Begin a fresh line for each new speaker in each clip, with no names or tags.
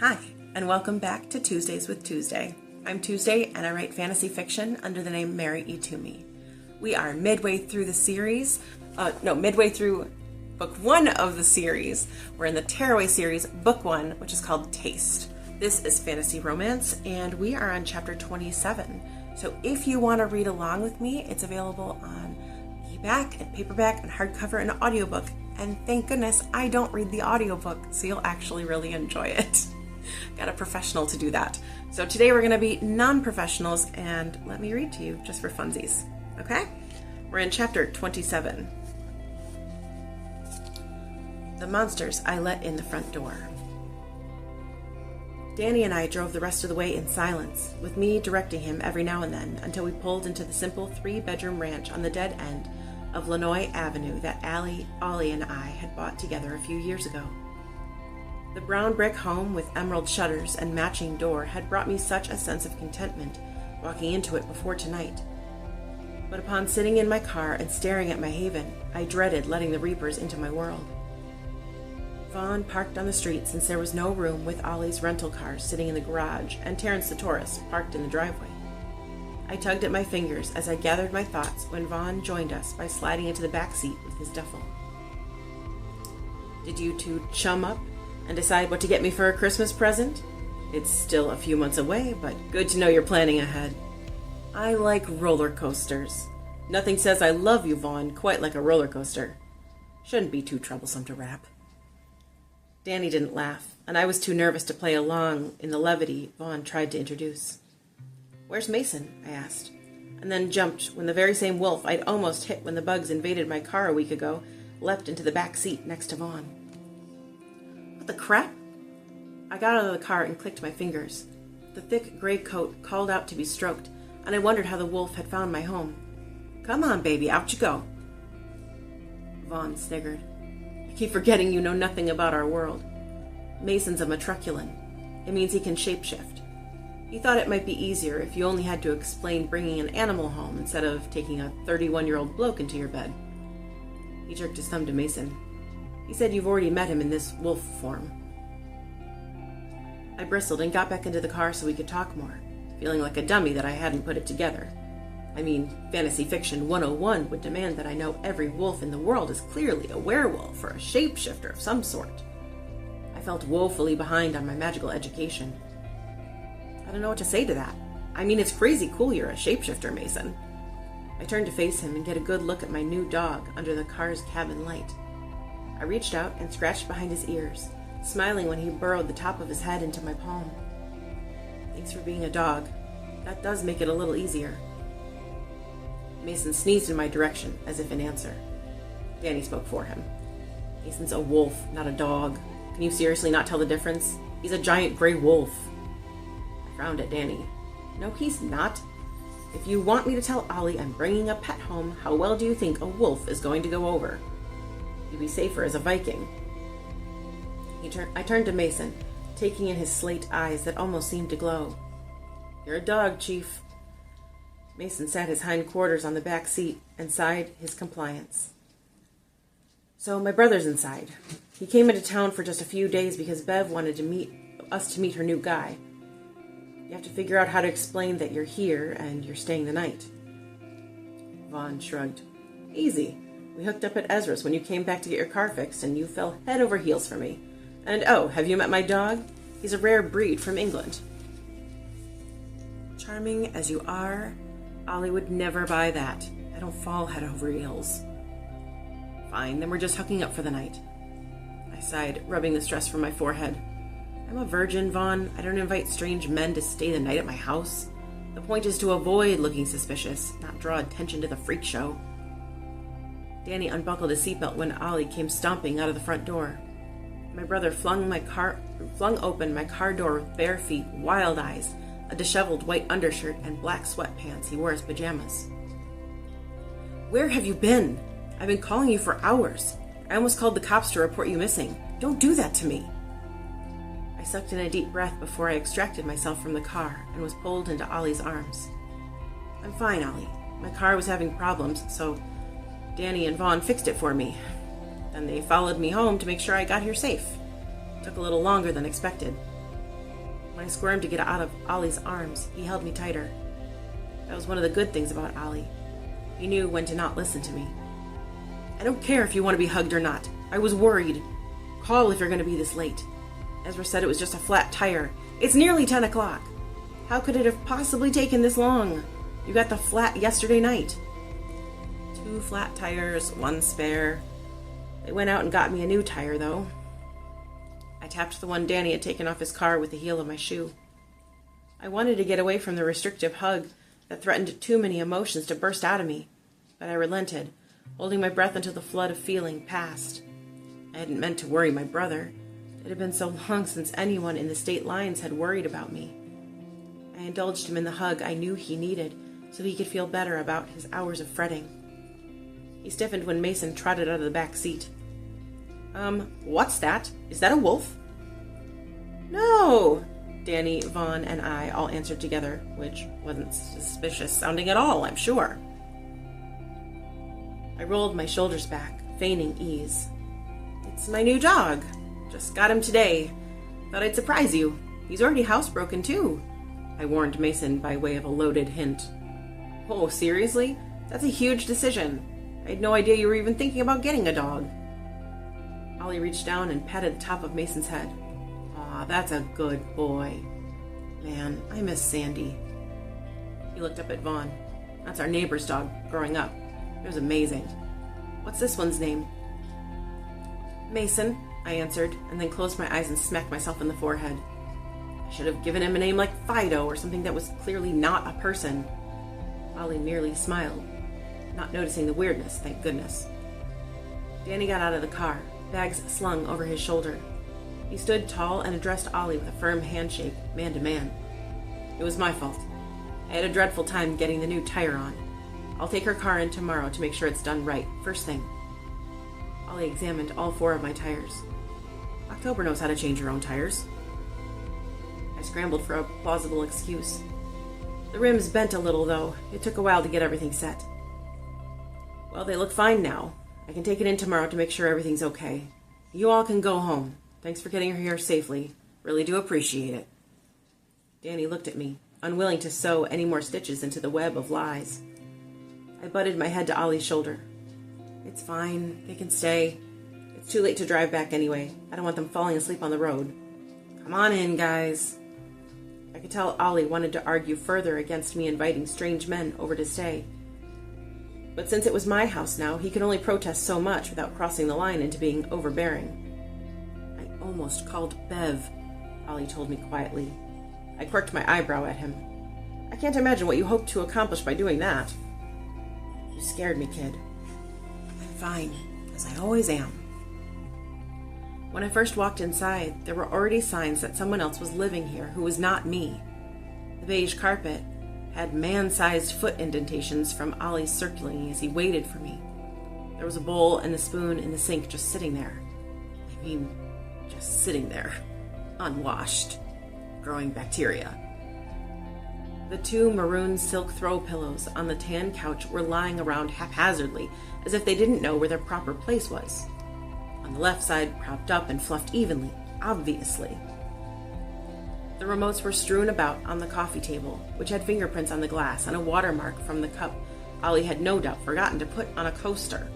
Hi, and welcome back to Tuesdays with Tuesday. I'm Tuesday, and I write fantasy fiction under the name Mary E. Twomey. We are midway through book one of the series. We're in the Tearaway series, book one, which is called Taste. This is fantasy romance, and we are on chapter 27. So if you want to read along with me, it's available on e-back and paperback and hardcover and audiobook. And thank goodness I don't read the audiobook, so you'll actually really enjoy it. Got a professional to do that. So today we're going to be non-professionals, and let me read to you just for funsies. Okay? We're in chapter 27. The monsters I let in the front door. Danny and I drove the rest of the way in silence, with me directing him every now and then until we pulled into the simple 3-bedroom ranch on the dead end of Lanoy Avenue that Ollie and I had bought together a few years ago. The brown brick home with emerald shutters and matching door had brought me such a sense of contentment walking into it before tonight. But upon sitting in my car and staring at my haven, I dreaded letting the reapers into my world. Vaughn parked on the street since there was no room, with Ollie's rental car sitting in the garage and Terrence the tourist parked in the driveway. I tugged at my fingers as I gathered my thoughts when Vaughn joined us by sliding into the back seat with his duffel. Did you two chum up and decide what to get me for a Christmas present? It's still a few months away, but good to know you're planning ahead. I like roller coasters. Nothing says I love you, Vaughn, quite like a roller coaster. Shouldn't be too troublesome to wrap. Danny didn't laugh, and I was too nervous to play along in the levity Vaughn tried to introduce. Where's Mason? I asked, and then jumped when the very same wolf I'd almost hit when the bugs invaded my car a week ago leapt into the back seat next to Vaughn. What the crap? I got out of the car and clicked my fingers. The thick gray coat called out to be stroked, and I wondered how the wolf had found my home. Come on, baby, out you go. Vaughn sniggered. I keep forgetting you know nothing about our world. Mason's a matriculan. It means he can shapeshift. He thought it might be easier if you only had to explain bringing an animal home instead of taking a 31-year-old bloke into your bed. He jerked his thumb to Mason. He said you've already met him in this wolf form. I bristled and got back into the car so we could talk more, feeling like a dummy that I hadn't put it together. I mean, Fantasy Fiction 101 would demand that I know every wolf in the world is clearly a werewolf or a shapeshifter of some sort. I felt woefully behind on my magical education. I don't know what to say to that. I mean, it's crazy cool you're a shapeshifter, Mason. I turned to face him and get a good look at my new dog under the car's cabin light. I reached out and scratched behind his ears, smiling when he burrowed the top of his head into my palm. Thanks for being a dog. That does make it a little easier. Mason sneezed in my direction, as if in answer. Danny spoke for him. Mason's a wolf, not a dog. Can you seriously not tell the difference? He's a giant gray wolf. I frowned at Danny. No, he's not. If you want me to tell Ollie I'm bringing a pet home, how well do you think a wolf is going to go over? You'd be safer as a Viking. I turned to Mason, taking in his slate eyes that almost seemed to glow. You're a dog, Chief. Mason sat his hindquarters on the back seat and sighed his compliance. So my brother's inside. He came into town for just a few days because Bev wanted us to meet her new guy. You have to figure out how to explain that you're here and you're staying the night. Vaughn shrugged. Easy. We hooked up at Ezra's when you came back to get your car fixed, and you fell head over heels for me. And oh, have you met my dog? He's a rare breed from England. Charming as you are, Ollie would never buy that. I don't fall head over heels. Fine, then we're just hooking up for the night. I sighed, rubbing the stress from my forehead. I'm a virgin, Vaughn. I don't invite strange men to stay the night at my house. The point is to avoid looking suspicious, not draw attention to the freak show. Danny unbuckled his seatbelt when Ollie came stomping out of the front door. My brother flung open my car door with bare feet, wild eyes, a disheveled white undershirt, and black sweatpants he wore as pajamas. Where have you been? I've been calling you for hours. I almost called the cops to report you missing. Don't do that to me. I sucked in a deep breath before I extracted myself from the car and was pulled into Ollie's arms. I'm fine, Ollie. My car was having problems, so Danny and Vaughn fixed it for me. Then they followed me home to make sure I got here safe. It took a little longer than expected. When I squirmed to get out of Ollie's arms, he held me tighter. That was one of the good things about Ollie. He knew when to not listen to me. I don't care if you want to be hugged or not. I was worried. Call if you're going to be this late. Ezra said it was just a flat tire. It's nearly 10 o'clock. How could it have possibly taken this long? You got the flat yesterday night. 2 flat tires, 1 spare. They went out and got me a new tire, though. I tapped the one Danny had taken off his car with the heel of my shoe. I wanted to get away from the restrictive hug that threatened too many emotions to burst out of me, but I relented, holding my breath until the flood of feeling passed. I hadn't meant to worry my brother. It had been so long since anyone in the state lines had worried about me. I indulged him in the hug I knew he needed so he could feel better about his hours of fretting. He stiffened when Mason trotted out of the back seat. What's that? Is that a wolf? No! Danny, Vaughn, and I all answered together, which wasn't suspicious sounding at all, I'm sure. I rolled my shoulders back, feigning ease. It's my new dog. Just got him today. Thought I'd surprise you. He's already housebroken, too, I warned Mason by way of a loaded hint. Oh, seriously? That's a huge decision. I had no idea you were even thinking about getting a dog. Ollie reached down and patted the top of Mason's head. Aw, that's a good boy. Man, I miss Sandy. He looked up at Vaughn. That's our neighbor's dog growing up. It was amazing. What's this one's name? Mason, I answered, and then closed my eyes and smacked myself in the forehead. I should have given him a name like Fido or something that was clearly not a person. Ollie merely smiled, not noticing the weirdness, thank goodness. Danny got out of the car, bags slung over his shoulder. He stood tall and addressed Ollie with a firm handshake, man to man. It was my fault. I had a dreadful time getting the new tire on. I'll take her car in tomorrow to make sure it's done right, first thing. Ollie examined all 4 of my tires. October knows how to change her own tires. I scrambled for a plausible excuse. The rims bent a little, though. It took a while to get everything set. Well, they look fine now. I can take it in tomorrow to make sure everything's okay. You all can go home. Thanks for getting her here safely. Really do appreciate it. Danny looked at me, unwilling to sew any more stitches into the web of lies. I butted my head to Ollie's shoulder. It's fine. They can stay. It's too late to drive back anyway. I don't want them falling asleep on the road. Come on in, guys. I could tell Ollie wanted to argue further against me inviting strange men over to stay. But since it was my house now, he could only protest so much without crossing the line into being overbearing. I almost called Bev, Ollie told me quietly. I quirked my eyebrow at him. I can't imagine what you hoped to accomplish by doing that. You scared me, kid. I'm fine, as I always am. When I first walked inside, there were already signs that someone else was living here who was not me. The beige carpet had man-sized foot indentations from Ollie's circling as he waited for me. There was a bowl and a spoon in the sink just sitting there. I mean, just sitting there, unwashed, growing bacteria. The 2 maroon silk throw pillows on the tan couch were lying around haphazardly, as if they didn't know where their proper place was. On the left side, propped up and fluffed evenly, obviously. The remotes were strewn about on the coffee table, which had fingerprints on the glass and a watermark from the cup Ollie had no doubt forgotten to put on a coaster.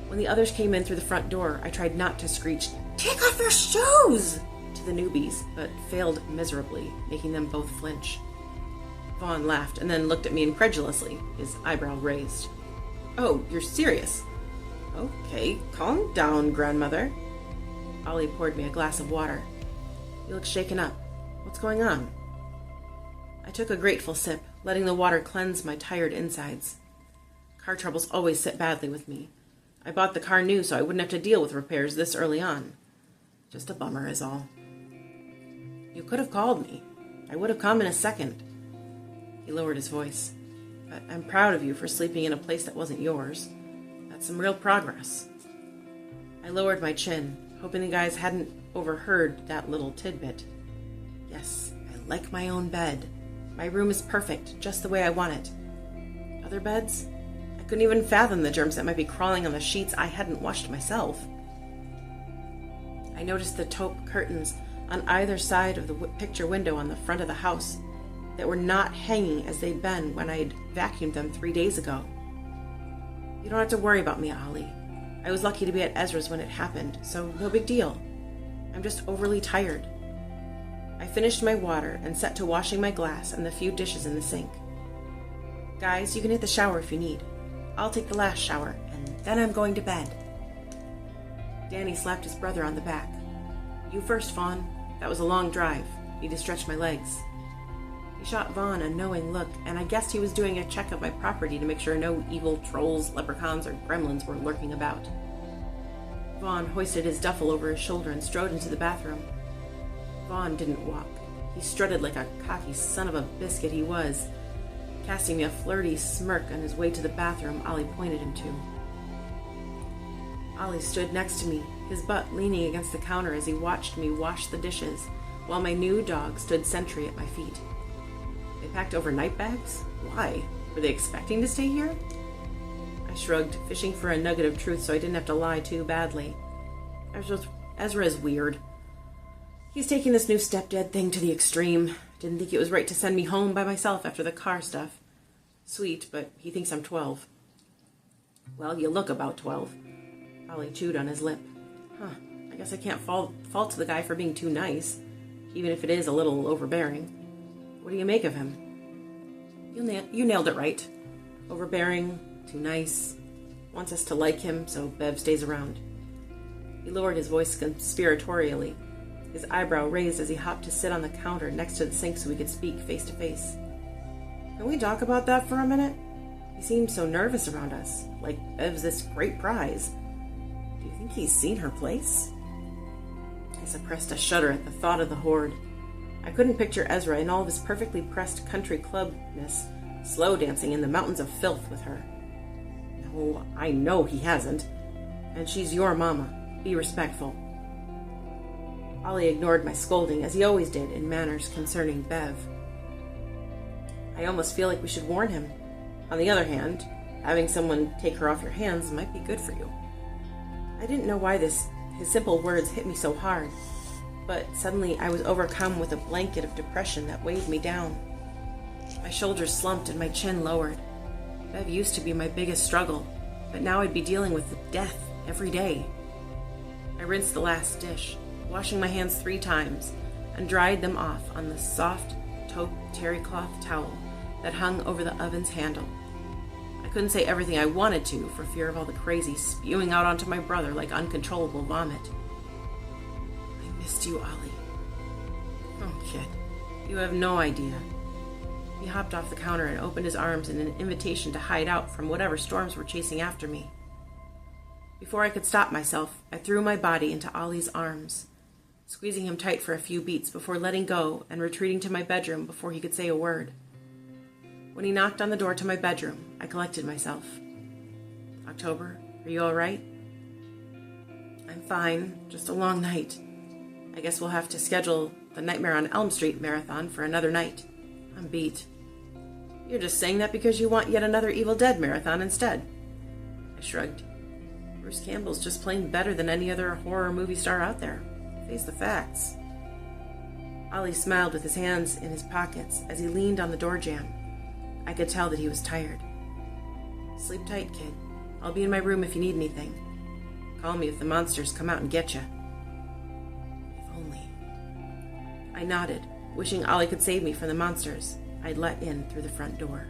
When the others came in through the front door, I tried not to screech, "Take off your shoes!" to the newbies, but failed miserably, making them both flinch. Vaughn laughed and then looked at me incredulously, his eyebrow raised. "Oh, you're serious?" "Okay, calm down, grandmother." Ollie poured me a glass of water. "You look shaken up. What's going on?" I took a grateful sip, letting the water cleanse my tired insides. Car troubles always sit badly with me. I bought the car new so I wouldn't have to deal with repairs this early on. Just a bummer is all. "You could have called me. I would have come in a second." He lowered his voice. "But I'm proud of you for sleeping in a place that wasn't yours. That's some real progress." I lowered my chin, hoping the guys hadn't overheard that little tidbit. Yes, I like my own bed. My room is perfect, just the way I want it. Other beds? I couldn't even fathom the germs that might be crawling on the sheets I hadn't washed myself. I noticed the taupe curtains on either side of the picture window on the front of the house that were not hanging as they'd been when I'd vacuumed them 3 days ago. You don't have to worry about me, Ollie. I was lucky to be at Ezra's when it happened, so no big deal. I'm just overly tired. I finished my water and set to washing my glass and the few dishes in the sink. Guys, you can hit the shower if you need. I'll take the last shower, and then I'm going to bed. Danny slapped his brother on the back. You first, Vaughn. That was a long drive. Need to stretch my legs. He shot Vaughn a knowing look, and I guessed he was doing a check of my property to make sure no evil trolls, leprechauns, or gremlins were lurking about. Vaughn hoisted his duffel over his shoulder and strode into the bathroom. Vaughn didn't walk. He strutted like a cocky son of a biscuit he was, casting me a flirty smirk on his way to the bathroom Ollie pointed him to. Ollie stood next to me, his butt leaning against the counter as he watched me wash the dishes, while my new dog stood sentry at my feet. They packed overnight bags? Why? Were they expecting to stay here? I shrugged, fishing for a nugget of truth so I didn't have to lie too badly. Ezra is weird. He's taking this new stepdad thing to the extreme. Didn't think it was right to send me home by myself after the car stuff. Sweet, but he thinks I'm 12. Well, you look about 12. Ollie chewed on his lip. I guess I can't fault the guy for being too nice, even if it is a little overbearing. What do you make of him? You nailed it right. Overbearing, too nice, wants us to like him, so Bev stays around. He lowered his voice conspiratorially, his eyebrow raised as he hopped to sit on the counter next to the sink so we could speak face to face. Can we talk about that for a minute? He seemed so nervous around us, like Bev's this great prize. Do you think he's seen her place? I suppressed a shudder at the thought of the horde. I couldn't picture Ezra in all of his perfectly pressed country clubness, slow dancing in the mountains of filth with her. No, I know he hasn't. And she's your mama. Be respectful. Ollie ignored my scolding, as he always did in matters concerning Bev. I almost feel like we should warn him. On the other hand, having someone take her off your hands might be good for you. I didn't know why his simple words hit me so hard, but suddenly I was overcome with a blanket of depression that weighed me down. My shoulders slumped and my chin lowered. Bev used to be my biggest struggle, but now I'd be dealing with death every day. I rinsed the last dish, washing my hands 3 times, and dried them off on the soft taupe terry cloth towel that hung over the oven's handle. I couldn't say everything I wanted to for fear of all the crazy spewing out onto my brother like uncontrollable vomit. I missed you, Ollie. Oh, kid, you have no idea. He hopped off the counter and opened his arms in an invitation to hide out from whatever storms were chasing after me. Before I could stop myself, I threw my body into Ollie's arms, squeezing him tight for a few beats before letting go and retreating to my bedroom before he could say a word. When he knocked on the door to my bedroom, I collected myself. October, are you all right? I'm fine, just a long night. I guess we'll have to schedule the Nightmare on Elm Street marathon for another night. I'm beat. You're just saying that because you want yet another Evil Dead marathon instead. I shrugged. Bruce Campbell's just plain better than any other horror movie star out there. Face the facts. Ollie smiled with his hands in his pockets as he leaned on the door jamb. I could tell that he was tired. Sleep tight, kid. I'll be in my room if you need anything. Call me if the monsters come out and get you. If only. I nodded, wishing Ollie could save me from the monsters I'd let in through the front door.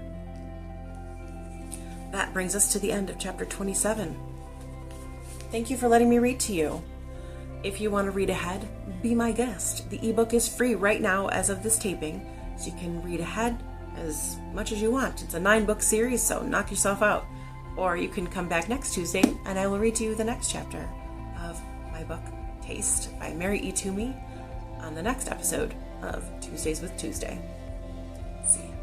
That brings us to the end of chapter 27. Thank you for letting me read to you. If you want to read ahead, be my guest. The ebook is free right now as of this taping, so you can read ahead as much as you want. It's a 9-book series, so knock yourself out. Or you can come back next Tuesday, and I will read to you the next chapter of my book, Taste by Mary E. Twomey, on the next episode of Tuesdays with Tuesday. See you.